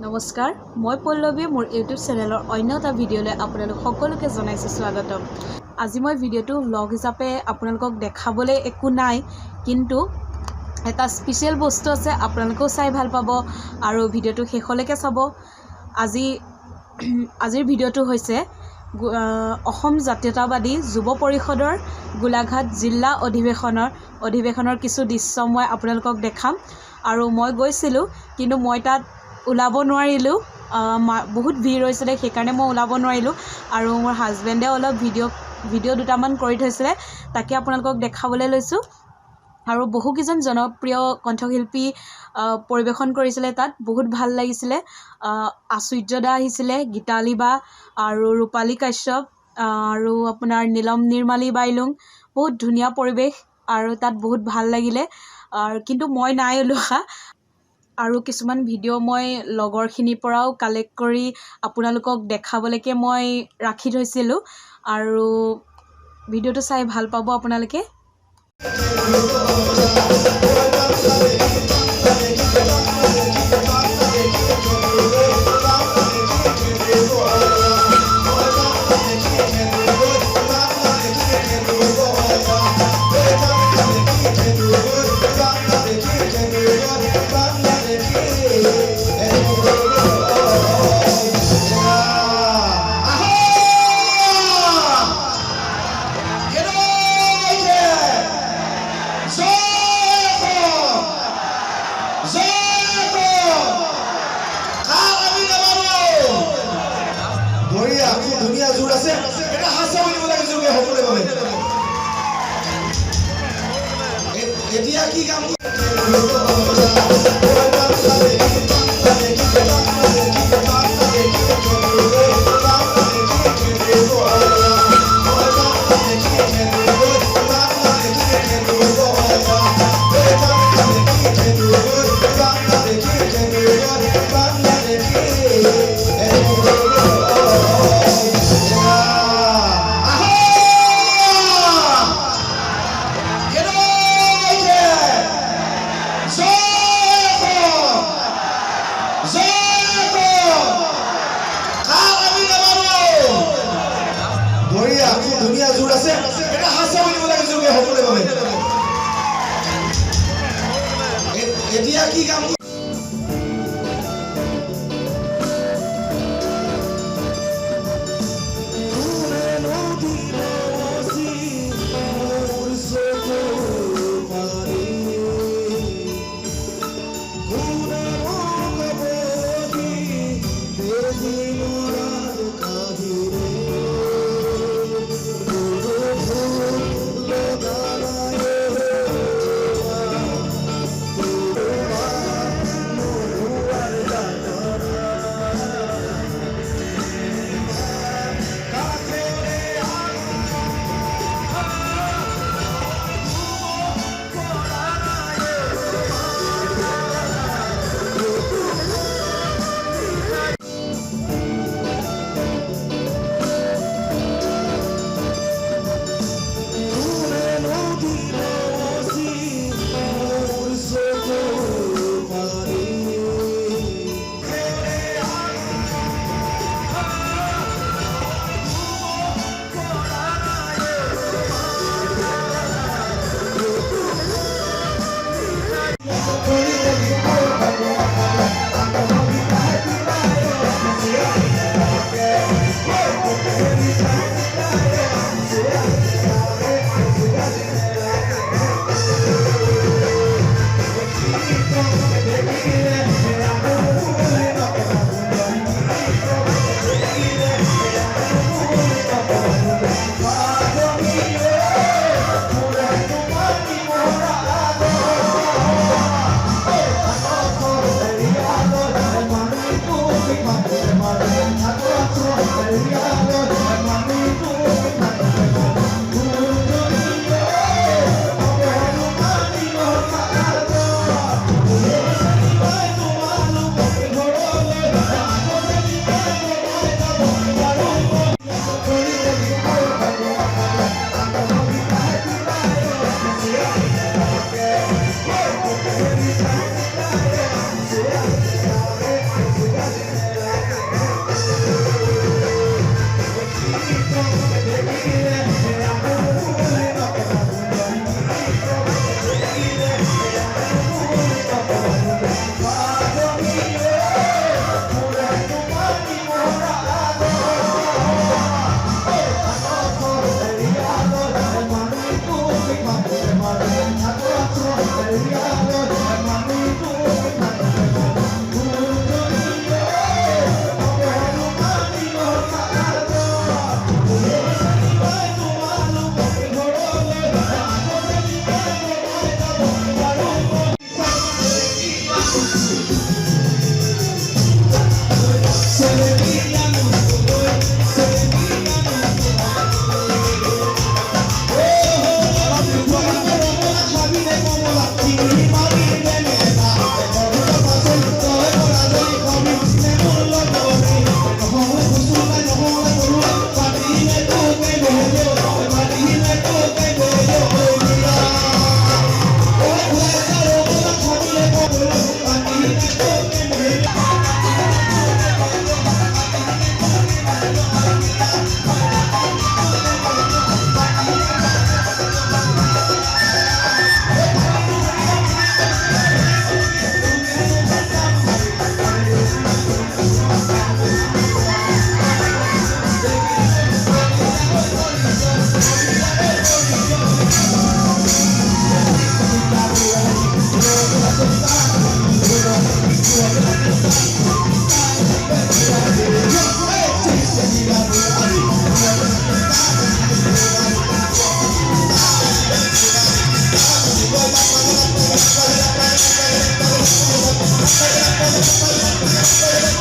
নমস্কাৰ মই পল্লৱী মোৰ ইউটিউব চেনেলৰ অন্য এটা ভিডিঅ'লৈ আপোনালোক সকলোকে জনাইছোঁ স্বাগতম। আজি মই ভিডিঅ'টো ব্লগ হিচাপে আপোনালোকক দেখাবলৈ একো নাই, কিন্তু এটা স্পেচিয়েল বস্তু আছে, আপোনালোকেও চাই ভাল পাব আৰু ভিডিঅ'টো শেষলৈকে চাব। আজিৰ ভিডিঅ'টো হৈছে অসম জাতীয়তাবাদী যুৱ পৰিষদৰ গোলাঘাট জিলা অধিৱেশনৰ কিছু দৃশ্য মই আপোনালোকক দেখাম। আৰু মই গৈছিলোঁ, কিন্তু মই তাত ওলাব নোৱাৰিলোঁ, বহুত ভিৰ হৈছিলে, সেইকাৰণে মই ওলাব নোৱাৰিলোঁ। আৰু মোৰ হাজবেণ্ডে অলপ ভিডিঅ' দুটামান কৰি থৈছিলে, তাকে আপোনালোকক দেখাবলৈ লৈছোঁ। আৰু বহুকেইজন জনপ্ৰিয় কণ্ঠশিল্পী পৰিৱেশন কৰিছিলে, তাত বহুত ভাল লাগিছিলে। আচুৰ্য দা আহিছিলে, গীতালি বা আৰু ৰূপালী কাশ্যপ আৰু আপোনাৰ নীলম নিৰ্মালী বাইলুং, বহুত ধুনীয়া পৰিৱেশ আৰু তাত বহুত ভাল লাগিলে। কিন্তু মই নাই ওলোৱা, আৰু কিছুমান ভিডিঅ' মই লগৰখিনিৰ পৰাও কালেক্ট কৰি আপোনালোকক দেখাবলৈকে মই ৰাখি থৈছিলোঁ, আৰু ভিডিঅ'টো চাই ভাল পাব আপোনালোকে। ধুনীয়া জোৰ আছে, এটা হাঁচা মাৰিব লাগে যোগে সকলোৱে ভাবে। এতিয়া কি কাম ধুনীয়া জোৰ আছে, এটা হাঁচা মাৰিব লাগে যোগে সকলোৱে ভাবে। এতিয়া কি কাম Hey,